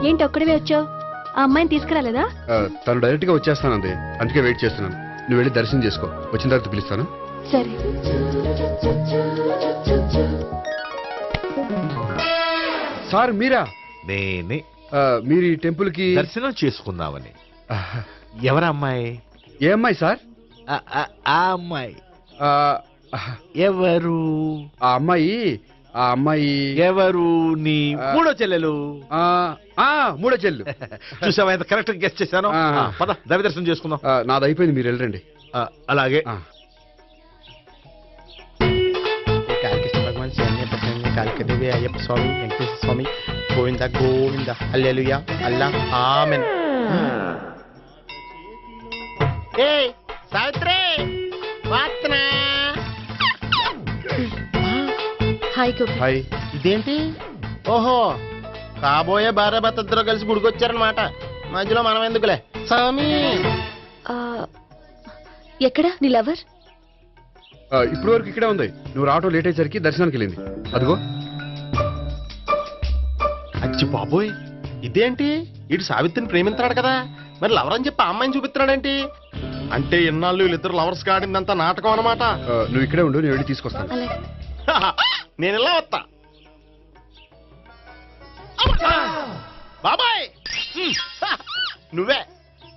ఏంటి ఒక్కడివే వచ్చావు? ఆ అమ్మాయిని తీసుకురాలేదా? తను డైరెక్ట్ గా వచ్చేస్తానంది, అందుకే వెయిట్ చేస్తున్నాను. నువ్వు వెళ్ళి దర్శనం చేసుకో, వచ్చిన తర్వాత పిలుస్తాను. సరే. సార్ మీరా? నేనే. మీరు ఈ టెంపుల్ కి దర్శనం చేసుకుందామని. ఎవరు అమ్మాయి? ఏ అమ్మాయి సార్? ఆ అమ్మాయి ఆ, ఎవరు? ఆ అమ్మాయి ఎవరు? నీ మూడో చెల్లెలు. మూడో చెల్లు. చూసావా ఎంత కరెక్ట్ గెస్ట్ చేశాను. పద దైవ దర్శనం చేసుకుందాం. నాది అయిపోయింది, మీరు వెళ్ళండి. అలాగే. Kalikeshwara Bhagavan Saranya Prasanna Kalikadevi Ayyappa Swamy Venkateshwara Swamy Govinda Govinda hallelujah Allah amen. Savitri hi Gopi. Hi. ఇదేంటి? ఓహో, కాబోయే భార్య భర్త ఇద్దరు కలిసి గుడికొచ్చారనమాట. మధ్యలో మనం ఎందుకులే స్వామి. ఎక్కడ నీ లవర్? ఇప్పుడు వరకు ఇక్కడే ఉంది. నువ్వు రావటం లేట్ అయ్యేసరికి దర్శనానికి వెళ్ళింది. అదిగో. అచ్చి బాబోయ్, ఇదేంటి? ఇటు సావిత్రిని ప్రేమిస్తున్నాడు కదా, మరి లవర్ అని చెప్పి ఆ అమ్మాయిని చూపిస్తున్నాడేంటి? అంటే ఇన్నాళ్ళు వీళ్ళిద్దరు లవర్స్ కాడిందంతా నాటకం అనమాట. నువ్వు ఇక్కడే ఉండు, నేను వెళ్ళి తీసుకొస్తాను. నేను ఇలా వస్తా. బాబాయ్, నువ్వే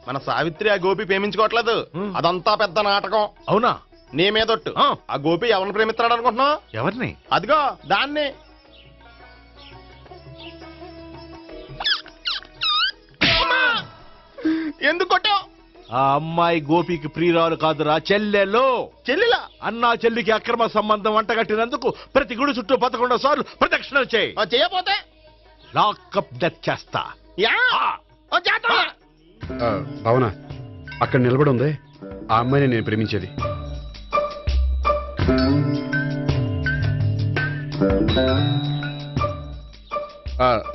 మన సావిత్రి ఆ గోపి ప్రేమించుకోవట్లేదు, అదంతా పెద్ద నాటకం. అవునా? నీ మీదొట్టు. ఆ గోపి ఎవరిని ప్రేమిస్తున్నాడు అనుకుంటున్నావు? ఎవరిని? అదిగో దాన్ని. ఎందుకు కొట్టావు? ఆ అమ్మాయి గోపికి ప్రియురాలు కాదురా, చెల్లెలు. చెల్లిలా? అన్నా చెల్లికి అక్రమ సంబంధం వంటగట్టినందుకు ప్రతి గుడి చుట్టూ 11 సార్లు ప్రదక్షిణలు చేయి. చేయపోతే లాకప్ డెత్ చేస్తా. భావన, అక్కడ నిలబడి ఉంది ఆ అమ్మాయిని నేను ప్రేమించేది.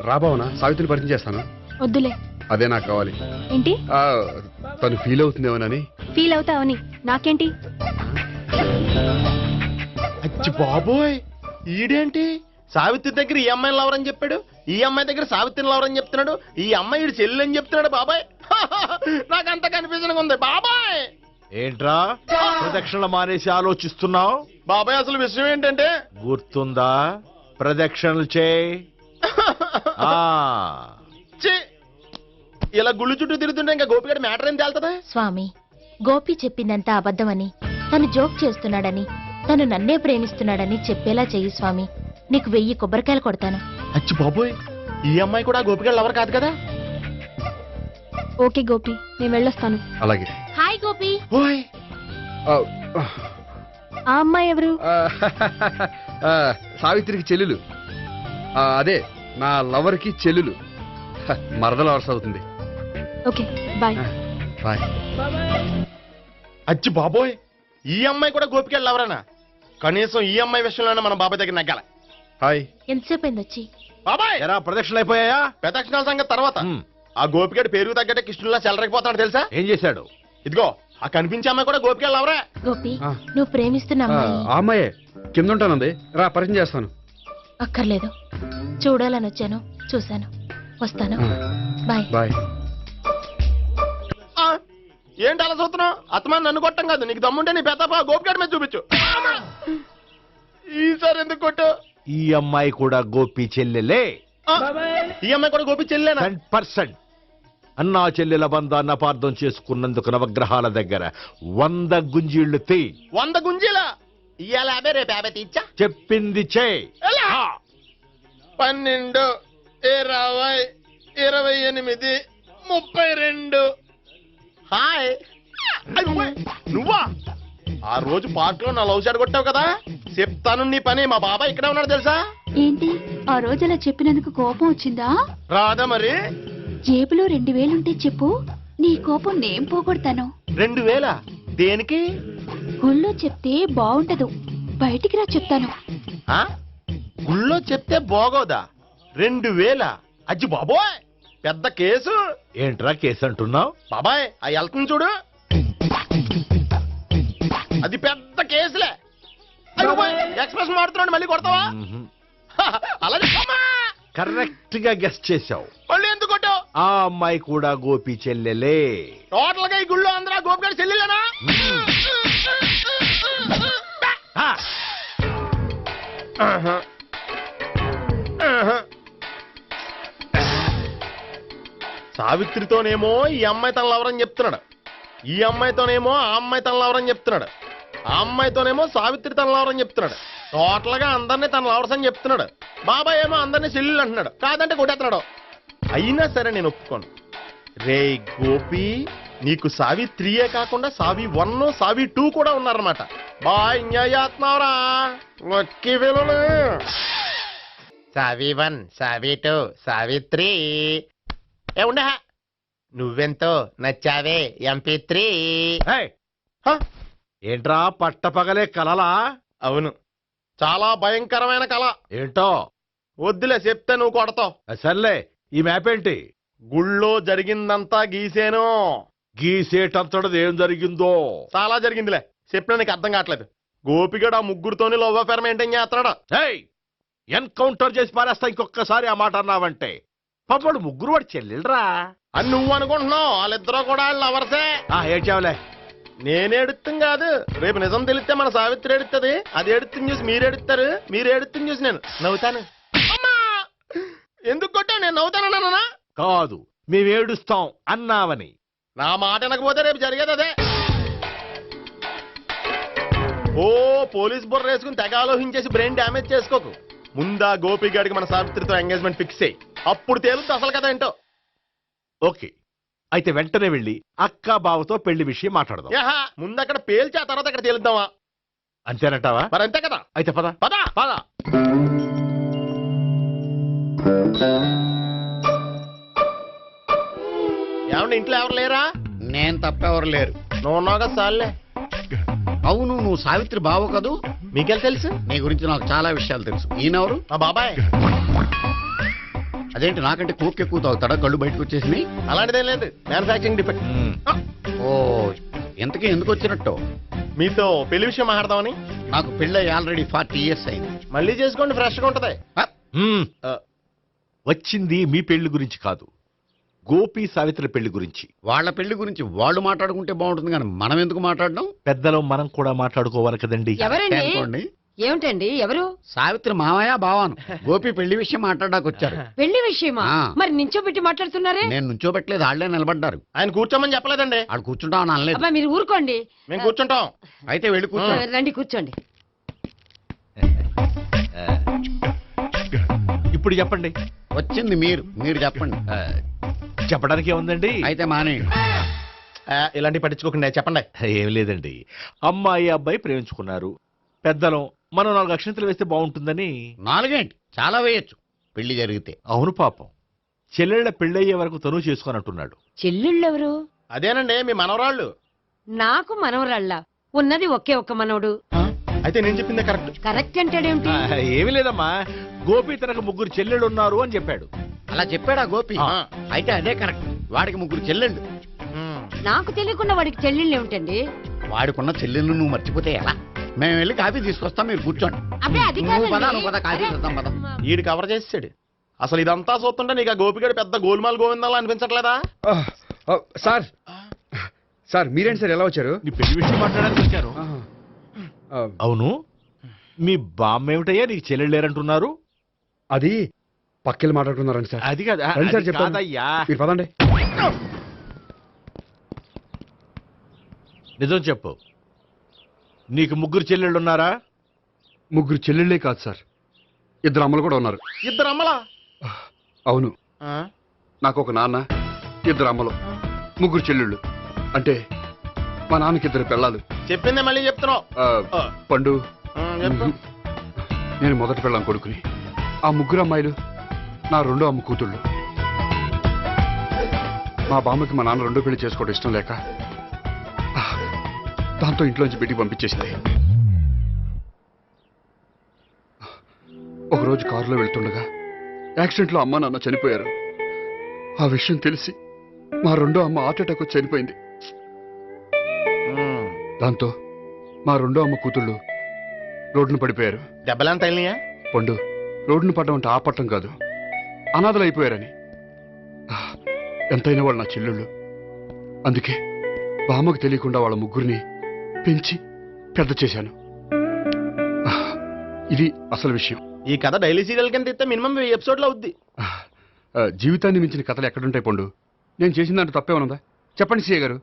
రా భావన, సావిత్రిని పరిచయం చేస్తాను. వద్దులే. అదే నాకు కావాలి. ఏంటి? తను ఫీల్ అవుతుందేమోనని. ఫీల్ అవుతావని నాకేంటి? అచ్చి బాబోయ్, ఈడేంటి సావిత్రి దగ్గర ఈ అమ్మాయిని లవర్ అని చెప్పాడు, ఈ అమ్మాయి దగ్గర సావిత్రిని లవర్ అని చెప్తున్నాడు, ఈ అమ్మాయి ఈడు చెల్లి అని చెప్తున్నాడు. బాబాయ్ నాకంత కన్ఫ్యూజన్ ఉంది బాబాయ్. ఏంట్రా ప్రదక్షిణలు మానేసి ఆలోచిస్తున్నావు? బాబాయ్ అసలు విషయం ఏంటంటే, గుర్తుందా? ప్రదక్షిణలు చేయి. ఇలా గుళ్ళు చుట్టూ తిరుగుతుంటే ఇంకా గోపిగడ మ్యాటర్ ఏం తేలుతుందా? స్వామి, గోపి చెప్పిందంతా అబద్ధమని, తను జోక్ చేస్తున్నాడని, తను నన్నే ప్రేమిస్తున్నాడని చెప్పేలా చెయ్యి స్వామి. నీకు 1000 కొబ్బరికాయలు కొడతాను. అచ్చి బాబోయ్, ఈ అమ్మాయి కూడా గోపిగడ లవర్ కాదు కదా? ఓకే గోపి, నేను వెళ్ళొస్తాను. అలాగే. హాయ్ గోపి. ఓయ్, ఆ అమ్మాయి ఎవరు? సావిత్రికి చెల్లెలు. అదే నా లవర్ కి చెల్లెలు. మరద లవర్స్ అవుతుంది. Okay bye. బాయ్. అచ్చి బాబోయ్, ఈ అమ్మాయి కూడా గోపిగడ లవరేనా? కనీసం ఈ అమ్మాయి విషయంలోనే మన బాబాయ్ దగ్గర నగ్గాల. హాయ్. ఎంతసేపు అయింది వచ్చి? బాబాయ్, ఎరా ప్రదక్షిణలు అయిపోయాయా? ప్రదక్షిణాల సంగతి తర్వాత. ఆ గోపిగడ పేరు తగ్గట్టే కృష్ణుల్లా చెలరైపోతాడు తెలుసా? ఏం చేశాడు? ఇదిగో ఆ కనిపించే అమ్మాయి కూడా గోపిగడ లవరే. గోపి, నువ్వు ప్రేమిస్తున్న అమ్మాయి ఆ అమ్మాయే కింద ఉంటానంది. రా పరిచయం చేస్తాను. అక్కర్లేదు, చూడాలని వచ్చాను, చూశాను, వస్తాను. బాయ్. బాయ్. ఏంటి అలా చూస్తున్నావు? అత్తమాని నన్ను కొట్టం కాదు, నీకు దమ్ముంటే నీ పెద్ద గోపిగడ మీద చూపించు. ఈసారి ఎందుకు కొట్టు? ఈ అమ్మాయి కూడా గోపి చెల్లెలే. ఈ అమ్మాయి కూడా గోపి చెల్లెనా? 100%. అన్నా చెల్లెల బంధాన్ని అపార్థం చేసుకున్నందుకు నవగ్రహాల దగ్గర 100 గుంజీళ్లు తీ. 100 గుంజీలా? ఇయ్యాల 50, రేపు 50 తీచ్చా. చెప్పింది చే. 12, 20, 28, 32. హాయ్. నువ్వా? ఆ రోజు పార్క్ లో నా లవ్ షాట్ కొట్టావు కదా, చెప్తాను నీ పని. మా బాబాయ్ ఇక్కడే ఉన్నాడు తెలుసా? ఏంటి ఆ రోజు అలా చెప్పినందుకు కోపం వచ్చిందా? రాదా మరి? జేబులో 2000 ఉంటే చెప్పు, నీ కోపం నేను పోగొడతాను. 2000? దేనికి? గుళ్ళో చెప్తే బాగుంటదు, బయటికి రా చెప్తాను. గుళ్ళో చెప్తే బాగోదా? 2000? అజ్జి బాబోయ్, పెద్ద కేసు. ఏంట్రా కేసు అంటున్నావు? బాబాయ్ ఆ వెళ్తుంది చూడు, అది పెద్ద కేసులే. ఎక్స్ప్రెస్ మాడుతున్నాడు, మళ్ళీ కొడతావా? అలా కరెక్ట్ గా గెస్ట్ చేశావు. మళ్ళీ ఎందుకు కొట్టావు? ఆ అమ్మాయి కూడా గోపి చెల్లెలే. టోటల్ గా ఈ గుళ్ళో అందరూ గోపిగాడి చెల్లెలేనా? ఆ, ఆహా. ఆహా. సావిత్రితోనేమో ఈ అమ్మాయి తన లవరని చెప్తున్నాడు, ఈ అమ్మాయితోనేమో ఆ అమ్మాయి తన లవరని చెప్తున్నాడు, ఆ అమ్మాయితోనేమో సావిత్రి తన లవరని చెప్తున్నాడు. టోటల్ గా అందరినీ తన లవర్స్ అని చెప్తున్నాడు. బాబాయ్ ఏమో అందరినీ చెల్లెలు అంటున్నాడు, కాదంటే కొట్టేస్తున్నాడు. అయినా సరే నేను ఒప్పుకోను. రే గోపి, నీకు సావిత్రియే కాకుండా సావి 1, సావి 2 కూడా ఉన్నారన్నమాట. బాయ్ న్యాయాత్మరా లక్కీ విలులు. సావి 1, సావి 2, సావిత్రి. ఏ ఉండ, నువ్వెంతో నచ్చావే MP3. ఏయ్, ఏంట్రా పట్టపగలే కలలా? అవును, చాలా భయంకరమైన కళ. ఏంటో వద్దులే, చెప్తే నువ్వు కొడతావు. సర్లే, ఈ మ్యాప్ ఏంటి? గుళ్ళో జరిగిందంతా గీసేను. గీసేటంతటది ఏం జరిగిందో? చాలా జరిగిందిలే, చెప్పినా నీకు అర్థం కావట్లేదు. గోపిగడు ఆ ముగ్గురుతోని లవ్ అఫేర్ మెయింటైన్ చేస్తున్నాడు. ఏయ్, ఎన్కౌంటర్ చేసి పారేస్తా ఇంకొకసారి ఆ మాట అన్నావంటే. పాపడు ముగ్గురు వాడు చెల్లెలరా అని నువ్వు అనుకుంటున్నావు, వాళ్ళిద్దరూ కూడా లవర్సే. ఏడ్చావులే. నేనేడుతుంది కాదు, రేపు నిజం తెలిస్తే మన సావిత్రి ఎడుతుంది. అది ఎడుతుంది చూసి మీరు ఎడుతారు, మీరు ఎడుతుంది చూసి నేను నవ్వుతాను. అమ్మా! ఎందుకు కొట్టా? నేను నవ్వుతానన్నా? కాదు, మేమేడుస్తాం అన్నావని. నా మాట వినకపోతే రేపు జరిగేది అదే. ఓ పోలీస్ బుర్ర వేసుకుని తెగ ఆలోచించేసి బ్రెయిన్ డ్యామేజ్ చేసుకోకు. ముందా గోపి గాడికి మన సావిత్రితో ఎంగేజ్మెంట్ ఫిక్స్ అయ్యి అప్పుడు తేలుతుంది అసలు కదా ఏంటో. ఓకే, అయితే వెంటనే వెళ్ళి అక్క బావతో పెళ్లి విషయం మాట్లాడదాం. యహా, ముందు అక్కడ పేల్చి ఆ తర్వాత అక్కడ తేలుద్దామా? అంతేనంటావా? మరి అంతే కదా. అయితే పద పద పద. ఏమండి, ఇంట్లో ఎవరు లేరా? నేను తప్పెవరు లేరు. నువ్వు ఉన్నావు కదా సార్లే. అవును, నువ్వు సావిత్రి బావ కదూ? మీకెళ్ళి తెలుసు? నీ గురించి నాకు చాలా విషయాలు తెలుసు. ఈయనెవరు? మా బాబాయ్. అదేంటి, నాకంటే కోక్ ఎక్కువ తాగుతాడా? కళ్ళు బయటకు వచ్చేసినాయి. అలాంటిదేం లేదు, మ్యానుఫాక్చరింగ్ డిఫెక్ట్. ఓ, ఇంతకీ ఎందుకు వచ్చినట్టు? మీతో పెళ్లి విషయం మాట్లాడదామని. నాకు పెళ్ళి ఆల్రెడీ 40 years అయింది. మళ్ళీ చేసుకోండి, ఫ్రెష్ గా ఉంటది. వచ్చింది మీ పెళ్లి గురించి కాదు, గోపి సావిత్రి పెళ్లి గురించి. వాళ్ళ పెళ్లి గురించి వాళ్ళు మాట్లాడుకుంటే బాగుంటుంది, కానీ మనం ఎందుకు మాట్లాడడం? పెద్దలో మనం కూడా మాట్లాడుకోవాలి కదండి. ఎవరండి? అనుకోండి. ఏమిటండి? ఎవరు? సావిత్రి మామయ్య బావాను. గోపి పెళ్లి విషయం మాట్లాడడానికి వచ్చారు. పెళ్లి విషయమా? ఆ. మరి నించోబెట్టి మాట్లాడుతున్నారే? నేను నుంచోబెట్టలేదు, వాళ్ళే నిలబడ్డారు. ఆయన కూర్చోమని చెప్పలేదండి. వాళ్ళు కూర్చుంటామని అనలేదు. అబ్బా, మీరు ఊరుకోండి. మేము కూర్చుంటాం. అయితే వెళ్ళి కూర్చో. రండి, కూర్చోండి. ఇప్పుడు చెప్పండి. వచ్చింది మీరు చెప్పండి. చెప్పడానికి ఏముందండి? అయితే మానేయండి. ఇలాంటి పట్టించుకోకుండా చెప్పండి. ఏం లేదండి, అమ్మాయి అబ్బాయి ప్రేమించుకున్నారు. పెద్దలం మనం 4 అక్షంతలు వేస్తే బాగుంటుందని. 4 ఏంటి, చాలా వేయొచ్చు పెళ్లి జరిగితే. అవును, పాపం చెల్లెళ్ళ పెళ్ళయ్యే వరకు తను చేసుకోనంటున్నాడు. చెల్లెళ్ళెవరు? అదేనండి మీ మనవరాళ్ళు. నాకు మనవరాళ్ళ ఉన్నది ఒకే ఒక్క మనవడు. అయితే నేను చెప్పిందే కరెక్ట్. కరెక్ట్ అంటాడేమిటి? ఏమీ లేదమ్మా, గోపి తనకు 3 చెల్లెళ్ళు ఉన్నారు అని చెప్పాడు. అలా చెప్పాడా గోపి? ఆ. అయితే అదే కరెక్ట్. వాడికి 3 చెల్లెళ్ళు. నాకు తెలియకుండా వాడికి చెల్లెళ్ళు ఏమిటండి? వాడికున్న చెల్లెళ్ళు నువ్వు మర్చిపోతే ఎలా? మేము వెళ్ళి కాఫీ తీసుకొస్తాం, మీరు కూర్చోండి. అబ్బే, అది నువ్వు పద, కాదండి. నువ్వు పద, కాఫీ చేద్దాం పద. ఈడు కవర్ చేసాడు. అసలు ఇదంతా చూస్తుంటే నీకు ఆ గోపిగడు పెద్ద గోల్మాల్ గోవిందాలు అనిపించట్లేదా? సార్ సార్ మీరేంటి సార్ ఎలా వచ్చారు? నీ పెళ్లి విషయం మాట్లాడడానికి వచ్చాను. అవును, మీ బామ్మ ఏమిటయ్యా నీకు చెల్లెళ్ళు లేరంటున్నారు? అది పక్కెళ్ళి మాట్లాడుకున్నారండి సార్. అది కాదా? రండి సార్, అది చెప్తాను. కాదయ్యా. మీరు పదండి. నిజం చెప్పు, నీకు 3 చెల్లెళ్ళు ఉన్నారా? 3 చెల్లెళ్ళే కాదు సార్, 2 అమ్మలు కూడా ఉన్నారు. 2 అమ్మలా? అవును, నాకు ఒక నాన్న, 2 అమ్మలు, 3 చెల్లెళ్ళు. అంటే మా నాన్నకి 2 పిల్లలు. చెప్పిందే మళ్ళీ చెప్తున్నావు. పండు, చెప్పు. నేను మొదటి పిల్లం కొడుకుని. ఆ 3 అమ్మాయిలు నా 2వ అమ్మ కూతుళ్ళు. మా బామ్మకి మా నాన్న 2వ పెళ్లి చేసుకోవడం ఇష్టం లేక దాంతో ఇంట్లోంచి బిడ్డికి పంపించేసింది. ఒకరోజు కారులో వెళ్తుండగా యాక్సిడెంట్లో అమ్మ నాన్న చనిపోయారు. ఆ విషయం తెలిసి మా 2వ అమ్మ హార్ట్ అటాక్ వచ్చి చనిపోయింది. దాంతో మా 2వ అమ్మ కూతుళ్ళు రోడ్డును పడిపోయారు. దెబ్బలంత తగిలినాయా? పండు, రోడ్డును పడ్డం అంటే ఆ పట్టం కాదు, అనాథలు అయిపోయారని. ఎంతైనా వాళ్ళు నా చెల్లెళ్ళు. అందుకే బామ్మకు తెలియకుండా వాళ్ళ ముగ్గురిని పెంచి పెద్ద చేశాను. ఇది అసలు విషయం. ఈ కథ డైలీ సీరియల్ కింద ఇస్తే మినిమం 1000 ఎపిసోడ్లు అవుద్ది. జీవితాన్ని మించిన కథలు ఎక్కడుంటాయి పండు? నేను చేసిన దాంట్లో తప్పే ఉన్నదా? చెప్పండి సీఏ గారు,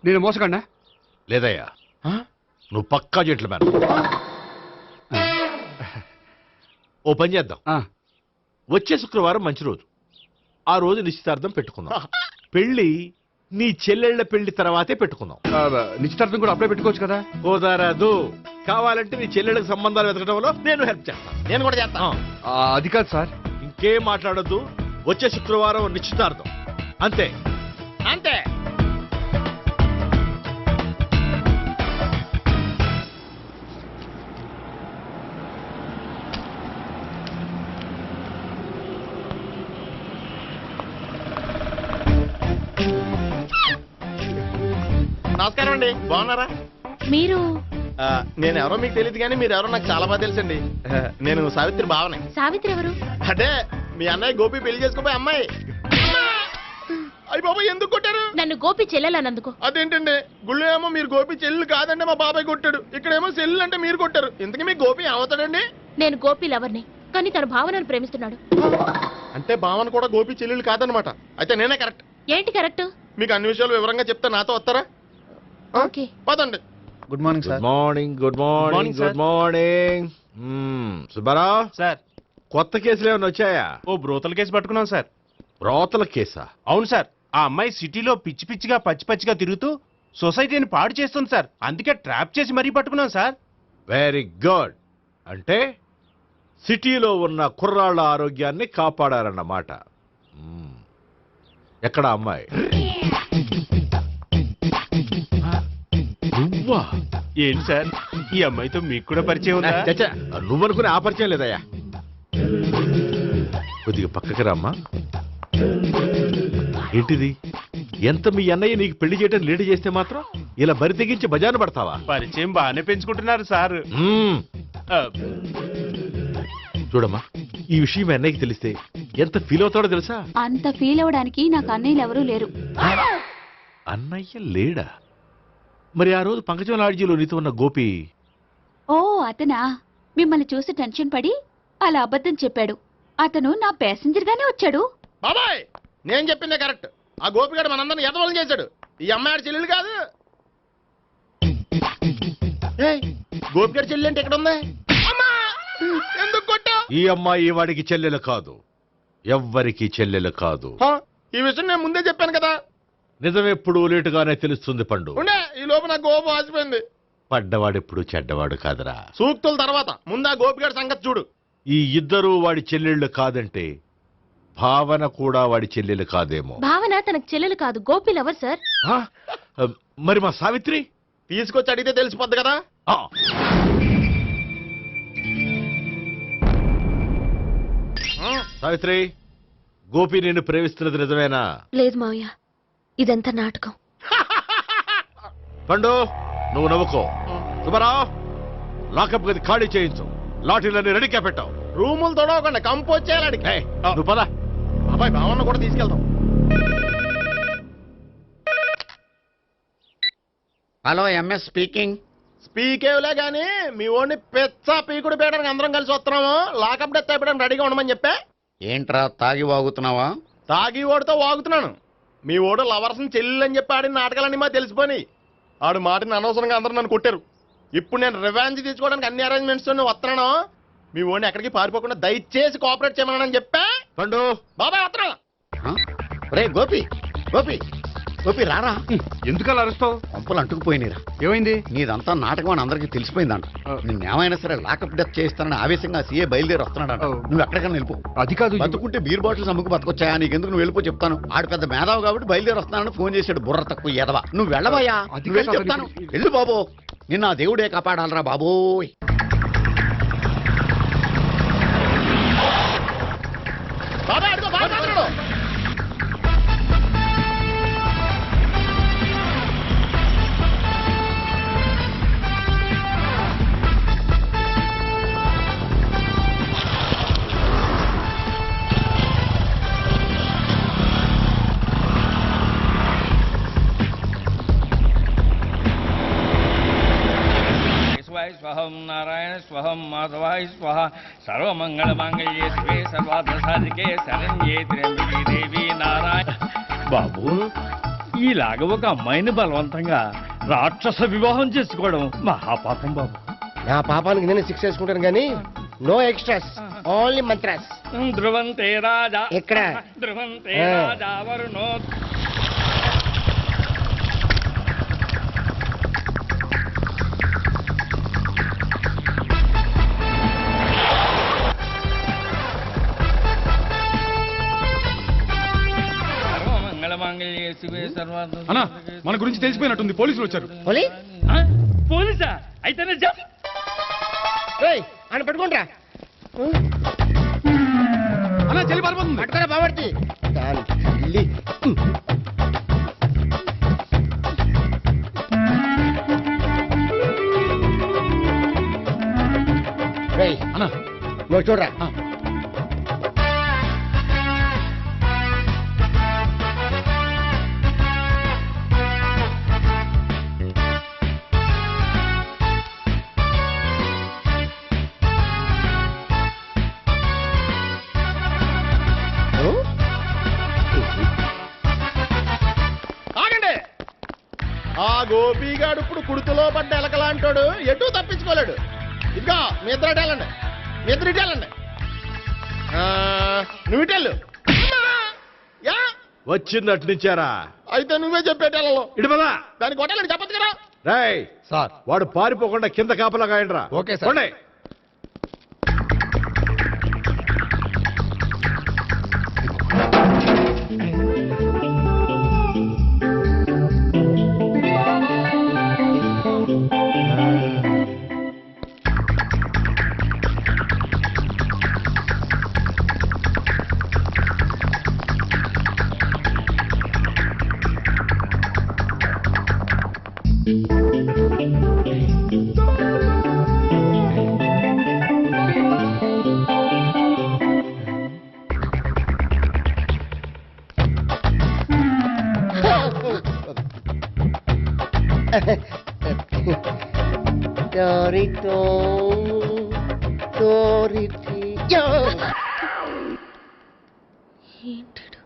నేను మోసకండా? లేదయ్యా, నువ్వు పక్కా జెంట్లమ్యాన్. ఓ పని చేద్దాం, వచ్చే శుక్రవారం మంచి రోజు. ఆ రోజు నిశ్చితార్థం పెట్టుకుందాం. పెళ్లి నీ చెల్లెళ్ల పెళ్లి తర్వాతే పెట్టుకుందాం. నిశ్చితార్థం కూడా అప్పుడే పెట్టుకోవచ్చు కదా? కుదరదు. కావాలంటే నీ చెల్లెళ్ళకి సంబంధాలు వెతకడంలో నేను హెల్ప్ చేస్తాను. నేను కూడా చేస్తాను. అది కాదు సార్. ఇంకేం మాట్లాడొద్దు. వచ్చే శుక్రవారం నిశ్చితార్థం, అంతే అంతే. నమస్కారం అండి, బాగున్నారా? మీరు నేను ఎవరో మీకు తెలియదు కానీ మీరు ఎవరో నాకు చాలా బాగా తెలుసండి. నేను సావిత్రి బావనే. సావిత్రి ఎవరు? అదే మీ అన్నయ్య గోపి పెళ్లి చేసుకోపోయి అమ్మాయి. అయ్యి బాబాయ్, ఎందుకు కొట్టారు? నన్ను గోపి చెల్లెలన్నందుకు. అదేంటండి, గుళ్ళు ఏమో మీరు గోపి చెల్లు కాదంటే మా బాబాయ్ కొట్టాడు, ఇక్కడేమో చెల్లు అంటే మీరు కొట్టారు. ఇంతకీ మీ గోపి ఏమవుతాడండి? నేను గోపి లవర్ని, కానీ తన భావనను ప్రేమిస్తున్నాడు. అంటే భావన కూడా గోపి చెల్లెలు కాదనమాట. అయితే నేనే కరెక్ట్. ఏంటి కరెక్ట్? మీకు అన్ని విషయాలు వివరంగా చెప్తే నాతో వస్తారా? ఓకే, పదండి. Good morning good morning. Good morning. Good morning. Subbarao sir, కొత్త కేసులు ఏమైనా వచ్చాయా? ఓ బ్రోతల కేసు పట్టుకున్నాం సార్. బ్రోతల కేసా? అవును సార్, ఆ అమ్మాయి సిటీలో పిచ్చి పిచ్చిగా పచ్చిగా తిరుగుతూ సొసైటీని పాడు చేస్తుంది సార్. అందుకే ట్రాప్ చేసి మరీ పట్టుకున్నాం సార్. Very good. అంటే సిటీలో ఉన్న కుర్రాళ్ళ ఆరోగ్యాన్ని కాపాడారన్నమాట. ఎక్కడ అమ్మాయి? నువ్వా? ఏంటి సార్, ఈ అమ్మాయితో మీకు కూడా పరిచయం ఉందా? చచ్చా, నువ్వనుకునే ఆ పరిచయం లేదయ్యా. కొద్దిగా పక్కకి రామ్మా. ఏంటిది? ఎంత మీ అన్నయ్య నీకు పెళ్లి చేయటం లేట్ చేస్తే మాత్రం ఇలా బరి తెగించి బజారు పడతావా? పరిచయం బాగానే పెంచుకుంటున్నారు సార్. చూడమ్మా, ఈ విషయం మీ అన్నయ్యకి తెలిస్తే ఎంత ఫీల్ అవుతాడో తెలుసా? అంత ఫీల్ అవడానికి నాకు అన్నయ్యలు ఎవరూ లేరు. అన్నయ్య లేడా? మరి ఆ రోజు పంకజం లాడ్జీలో నీతో ఉన్న గోపి? ఓ అతనా? మిమ్మల్ని చూసి టెన్షన్ పడి అలా అబద్ధం చెప్పాడు. అతను నా ప్యాసింజర్ గానే వచ్చాడు. బాబాయ్, నేను చెప్పిందే కరెక్ట్. ఆ గోపిగాడు మనందరిని ఎదవలం చేశాడు. ఈ అమ్మాయి చెల్లెలు కాదు. గోపిగాడి చెల్లెలు అంటే ఎక్కడ ఉంది? ఎందుకు కొట్టావు? ఈ అమ్మాయి వాడికి చెల్లెలు కాదు, ఎవ్వరికి చెల్లెలు కాదు. ఈ విషయం నేను ముందే చెప్పాను కదా. నిజమెప్పుడు లేటుగానే తెలుస్తుంది పండు. ఉండే, ఈ లోపు నాకు గోపు ఆసిపోయింది. పడ్డవాడెప్పుడు చెడ్డవాడు కాదురా. సూక్తుల తర్వాత ముందు ఆ గోపిగాడి సంగతి చూడు. ఈ ఇద్దరూ వాడి చెల్లెళ్ళు కాదంటే భావన కూడా వాడి చెల్లెలు కాదేమో. భావన తనకు చెల్లెలు కాదు, గోపి లవర్ సార్. మరి మా సావిత్రి? తీసుకొచ్చి అడిగితే తెలిసిపోద్ది కదా. సావిత్రి, గోపి నేను ప్రేమిస్తున్నది నిజమేనా? లేదు మావయ్య, ఇదంతా నాటకం. పండు, నువ్వు నవ్వుకో. సుబ్బారావు, లాకప్ గది ఖాళీ చేయించు. లాఠీలన్నీ రెడీగా పెట్టావు. రూములు తొడవకుండా కంపోజ్ చేయాలి. నువ్వు పద. అబ్బాయి, భావన కూడా తీసుకెళ్తాం. Hello, MS speaking. స్పీకేవ్లే గానీ మీ ఓడిని పెచ్చ పీకుడు పేయడానికి అందరం కలిసి వస్తున్నాము. లాకప్ డెత్ అయిపోయడానికి రెడీగా ఉండమని చెప్పే. ఏంట్రా తాగి వాగుతున్నావా? తాగి ఓడితో వాగుతున్నాను. మీ ఓడు లవర్స్ని చెల్లెలని చెప్పి ఆడిన నాటకాలన్నీ మా తెలిసిపోయి ఆడు మాటని అనవసరంగా అందరూ నన్ను కొట్టారు. ఇప్పుడు నేను రివెంజ్ తీసుకోవడానికి అన్ని అరేంజ్మెంట్స్ వస్తున్నాను. మీ ఓడిని ఎక్కడికి పారిపోకుండా దయచేసి కోఆపరేట్ చేయమని చెప్పా. పండు, బాబాయ్ వస్తున్నా. రే గోపి, గోపి, గోపి రారా. ఎందుకు అలా అరుస్తావు? పంపులు అంటుకుపోయినరా. ఏమైంది? నీదంతా నాటకం అని అందరికీ తెలిసిపోయిందంట. నిన్నేమైనా సరే లాకప్ డెత్ చేస్తానని ఆవేశంగా సీఏ బయలుదేరి వస్తున్నాడంట. నువ్వు ఎక్కడికైనా వెళ్ళిపో. అది కాదు. బతుకుంటే బీర్ బాటిల్స్ అమ్ముకు బతకొచ్చాయా? నీకెందుకు? నువ్వు వెళ్ళిపో చెప్తాను. ఆడు పెద్ద మేధావు కాబట్టి బయలుదేరి వస్తున్నానని ఫోన్ చేశాడు. బుర్ర తక్కువ ఎదవా. నువ్వు వెళ్ళబోయా? నువ్వు వెళ్ళి చెప్తాను. వెళ్ళు బాబో, నిన్న ఆ దేవుడే కాపాడాలరా బాబోయ్. బాబాయ్ అడుగు, బాబాయ్ అడుగు. స్వాహ సర్వమంగళ మాంగళ్యే శివే సర్వార్థ సాధికే శరణ్యే త్ర్యంబకే దేవి నారాయణ. బాబు, ఇలాగ ఒక అమ్మాయిని బలవంతంగా రాక్షస వివాహం చేసుకోవడం మహాపాపం బాబు. నా పాపానికి నేను శిక్ష వేసుకుంటాను కానీ నో ఎక్స్ట్రాస్, ఓన్లీ మంత్రాస్. ధ్రువంతే రాజా ఎక్కడ? ధ్రువంతే రాజా వరుణో. అన్నా, మన గురించి తెలిసిపోయినట్టుంది, పోలీసులు వచ్చారు. పోలీసా? అయితేనే అని పట్టుకుంటా అన్నా, చెల్లి పారిపోతుంది. పట్టుకురా బాబర్తి దాని తల్లి. అన్నా, నువ్వు చూడరా. ఆ గోపిగాడు ఇప్పుడు కుడుతులో పడ్డ ఎలకలాంటాడు, ఎటు తప్పించుకోలేడు. ఇదిగో మీ ఇద్దరు ఇటేళ్ళండి, మీ ఇద్దరు ఇటేళ్ళండి. నువ్వు ఇటెళ్ళు. వచ్చింది అటు నుంచారా? అయితే నువ్వే చెప్పేటెళ్ళలో ఇటు పదా. దానికి కొట్టాలని చెప్పచ్చు కదా. రాయ్ సార్, వాడు పారిపోకుండా కింద కాపలా కాయండిరా. Okay sir. పోండి. Dorito, Doriti. ఏంటిడు?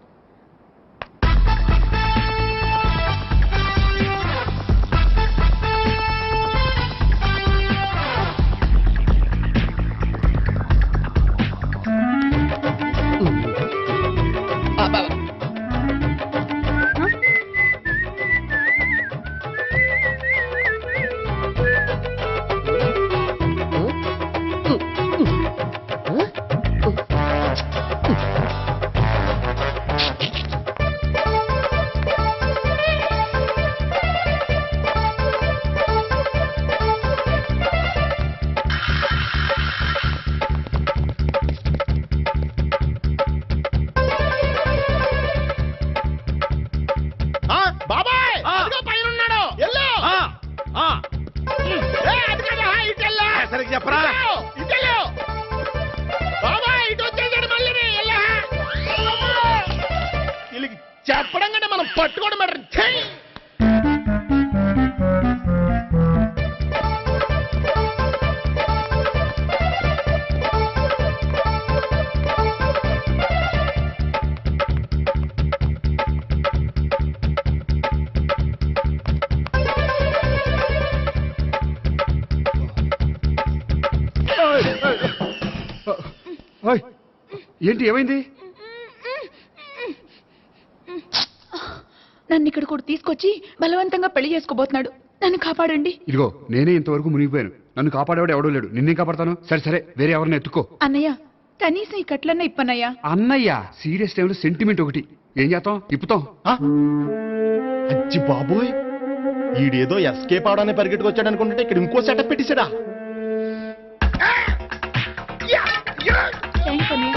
బాబాయ్ పైన ఉన్నాడు, ఎల్లు. సరిగ్గా చెప్పరా? ఇటెళ్ళు బాబాయ్, ఇటు వచ్చేసాడు మళ్ళీ. వీళ్ళకి చెప్పడం కంటే మనం పట్టుకోవడం బెటర్. ఏంటి, ఏమైంది? నన్ను ఇక్కడ కూడా తీసుకొచ్చి బలవంతంగా పెళ్లి చేసుకోబోతున్నాడు. నన్ను కాపాడండి. ఇదిగో, నేనే ఇంతవరకు మునిగిపోయాను. నన్ను కాపాడేవాడు ఎవడో లేడు. నిన్నే కాపాడతాను. సరే సరే, వేరే ఎవరిని ఎత్తుకో. అన్నయ్య, కనీసం ఈ కట్లన్నా ఇప్పన్నయ్యా. అన్నయ్య, సీరియస్ టైంలో సెంటిమెంట్ ఒకటి. ఏం చేస్తాం? ఇప్పుతాం. అచ్చి బాబోయ్, ఈడేదో ఎస్కేప్ అవడానికి పరిగెట్టుకొచ్చాడు అనుకుంటే ఇక్కడ ఇంకో సెటప్ పెట్టేశాడా? థ్యాంక్స్ అన్నయ్య.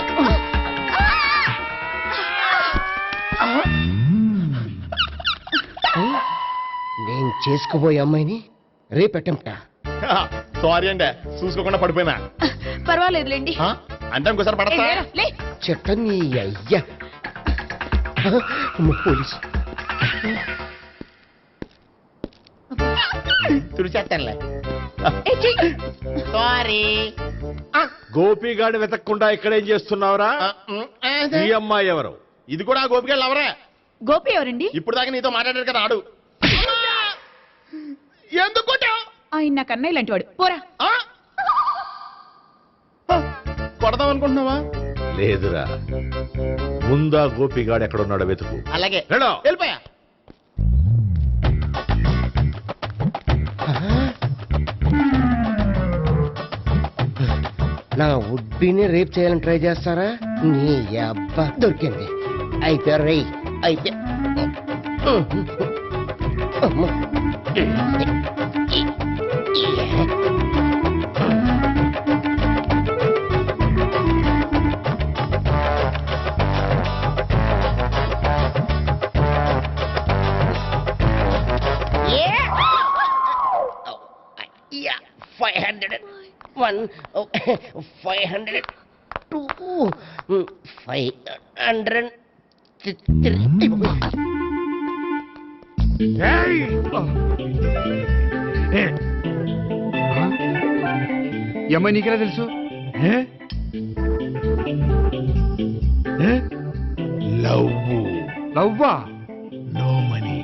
నేను చేసుకోబోయే అమ్మాయిని రేపెట్టంటా. సారీ అండి, చూసుకోకుండా పడిపోయినా. పర్వాలేదులేండి. అంటే ఇంకోసారి పడతా. చెట్ట నీ అయ్యా. పోలీసు తుడిచేస్తానులే. సారీ గోపిగాడి వెతకకుండా ఇక్కడేం చేస్తున్నావురా? ఈ అమ్మాయి ఎవరు? ఇది కూడా గోపికళ్ళు ఎవరే? గోపి ఎవరండి? ఇప్పుడు దాకా నీతో మాట్లాడారు కదా ఆడు. ఎందుకు కొట్టావ్? ఆయన నా కన్నయ్య లాంటి వాడు. పోరా. కొడదాం అనుకుంటున్నావా? లేదురా, ముందా గోపిగాడు ఎక్కడున్నాడో వెతుకు. అలాగే వెళ్ళో. వెళ్ళిపోయా. నా ఉడ్బీని రేప్ చేయాలని ట్రై చేస్తారా? నీ అబ్బా దొరికింది. అయిపోయా రై అయిపోయా. అమ్మ. Yeah, 501, 502, 503. ఈ అమ్మాయి నీకెలా తెలుసు? లవ్వా? నో మనీ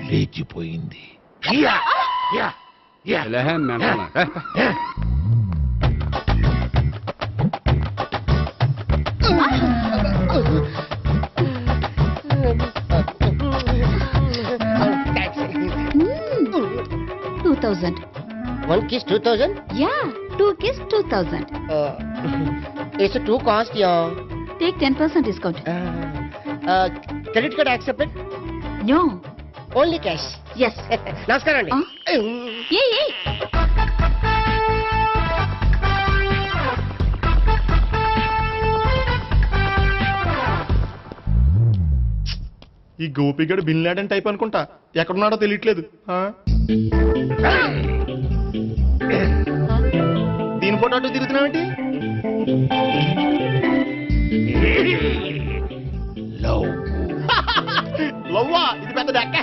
లేచిపోయింది. One kiss 2000? Yeah, 2 kiss 2000. It's too cost, yeah. Take 10% discount. Credit card accepted? No. Only cash. Yes. నమస్కారం అండి. ఏ ఈ గోపిగడు బిన్ లాడెన్ టైప్ అనుకుంటా. ఎక్కడున్నాడో తెలియట్లేదు. దీని ఫోటో అటు తిరుగుతున్నావేంటి? లవ్వా? ఇది పెద్ద డెక్క.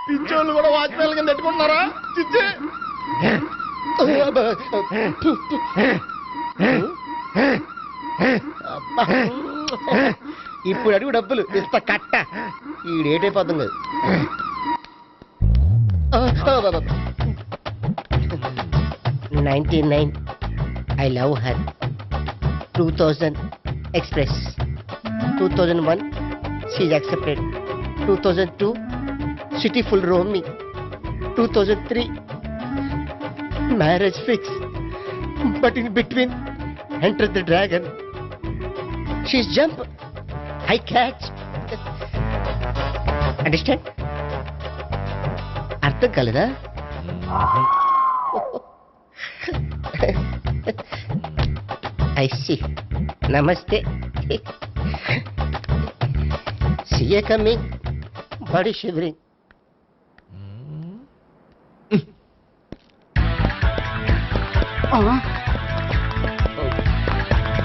పిచ్చోళ్ళు కూడా వాచ్మెన్ కింద పెట్టుకుంటున్నారా? చిచ్చే ఇప్పుడు అడుగు డబ్బులు ఇంత కట్ట ఈ డేట్ అయిపోతుంది కదా. 99 I love her. 2000 express. 2001 she's accepted. 2002 city full roaming. 2003 marriage fix. But in between entered the dragon. She's jump. I catch. Understand? అర్థం కాలేదా? I see. Namaste. See you coming. Body shivering.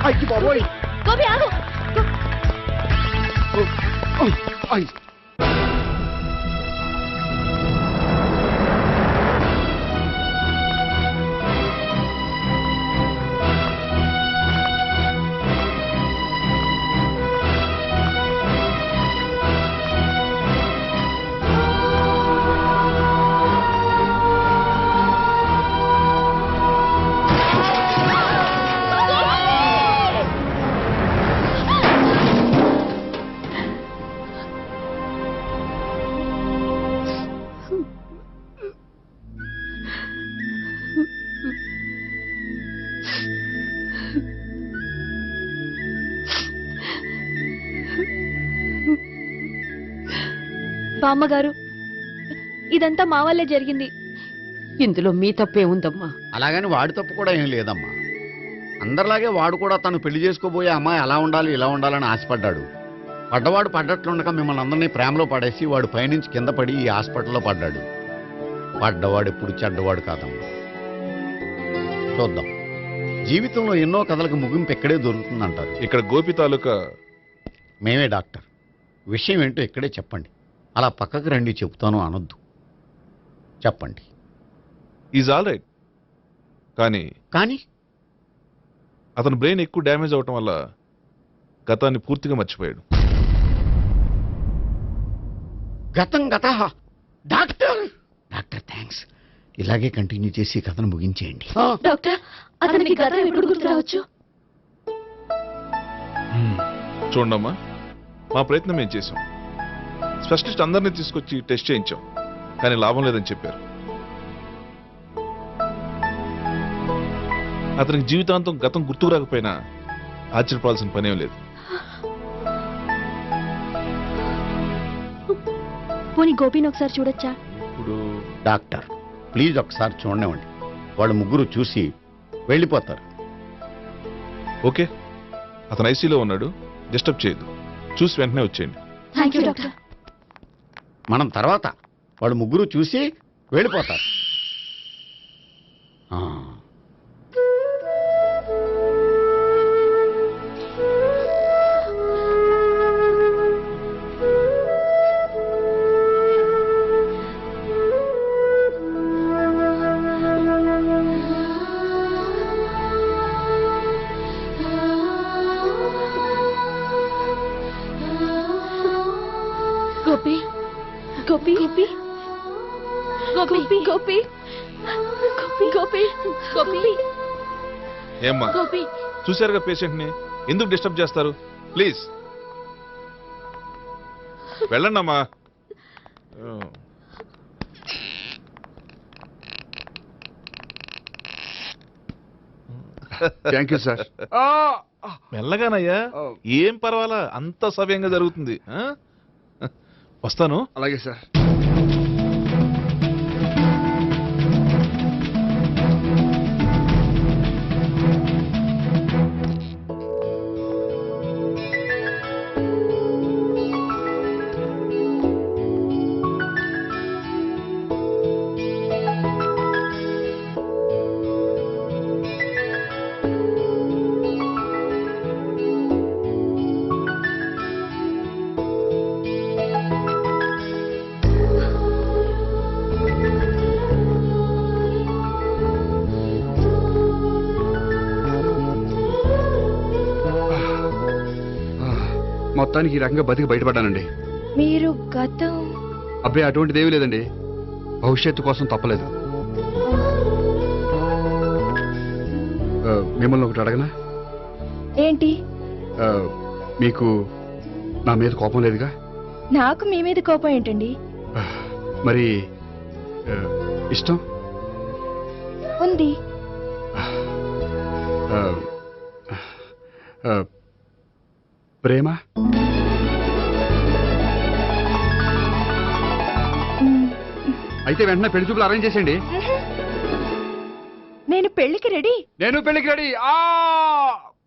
అయ్యి బాబోయ్. గోపి ఆగు. అయ్ బామ్మగారు, ఇదంతా మా వల్లే జరిగింది. ఇందులో మీ తప్పే ఉందమ్మా. అలాగని వాడి తప్పు కూడా ఏం లేదమ్మా. అందరిలాగే వాడు కూడా తను పెళ్లి చేసుకోబోయే అమ్మాయి అలా ఉండాలి ఇలా ఉండాలని ఆశపడ్డాడు. పడ్డవాడు పడ్డట్లుండగా మిమ్మల్ని అందరినీ ప్రేమలో పడేసి వాడు పైనుంచి కింద పడి ఈ హాస్పిటల్లో పడ్డాడు. పడ్డవాడు ఎప్పుడు చెడ్డవాడు కాదమ్మా. చూద్దాం. జీవితంలో ఎన్నో కథలకు ముగింపు ఎక్కడే దొరుకుతుందంటారు. ఇక్కడ గోపి తాలూకా మేమే డాక్టర్. విషయం ఏంటో ఇక్కడే చెప్పండి. అలా పక్కకు రండి చెబుతాను అనొద్దు. చెప్పండి. Is all right. కానీ అతని బ్రెయిన్ ఎక్కువ డ్యామేజ్ అవటం వల్ల గతాన్ని పూర్తిగా మర్చిపోయాడు. గతం గత. Doctor thanks. ఇలాగే కంటిన్యూ చేసి కథను ముగించేయండి. డాక్టర్ అతనికి గతం ఎప్పుడు గుర్తు రావచ్చు? చూడమ్మా, మా ప్రయత్నం మేము చేసాం. స్పెషలిస్ట్ అందరినీ తీసుకొచ్చి టెస్ట్ చేయించాం, కానీ లాభం లేదని చెప్పారు. అతనికి జీవితాంతం గతం గుర్తుకు రాకపోయినా ఆశ్చర్యపడాల్సిన పనేం లేదు. పోనీ గోపిని ఒకసారి చూడొచ్చా? ఇప్పుడు డాక్టర్ ప్లీజ్ ఒకసారి చూడనివ్వండి. వాళ్ళు ముగ్గురు చూసి వెళ్ళిపోతారు. ఓకే, అతను ఐసీలో ఉన్నాడు, డిస్టర్బ్ చేయదు. చూసి వెంటనే వచ్చేయండి. Thank you doctor. మనం తర్వాత వాళ్ళు ముగ్గురు చూసి వెళ్ళిపోతారు. గోపి గోపి గోపి గోపి గోపి గోపి గోపి ఏమ్మా, గోపి చూశారుగా పేషెంట్ ని, ఎందుకు డిస్టర్బ్ చేస్తారు? ప్లీజ్ వెళ్ళండి అమ్మా. Thank you sir. మెల్లగానయ్యా, ఏం పర్వాలా, అంత సవ్యంగా జరుగుతుంది. వస్తాను. అలాగే సార్. మొత్తానికి ఈ రకంగా బతికి బయటపడ్డానండి. మీరు గతం? అబ్బాయి అటువంటిది ఏమీ లేదండి. భవిష్యత్తు కోసం తప్పలేదు. మిమ్మల్ని ఒకటి అడగనా? ఏంటి? మీకు నా మీద కోపం లేదుగా? నాకు మీ మీద కోపం ఏంటండి? మరి ఇష్టం ఉంది. ప్రేమ? అయితే వెంటనే పెళ్లి చూపులు అరేంజ్ చేసేయండి. నేను పెళ్లికి రెడీ. నేను పెళ్లికి రెడీ.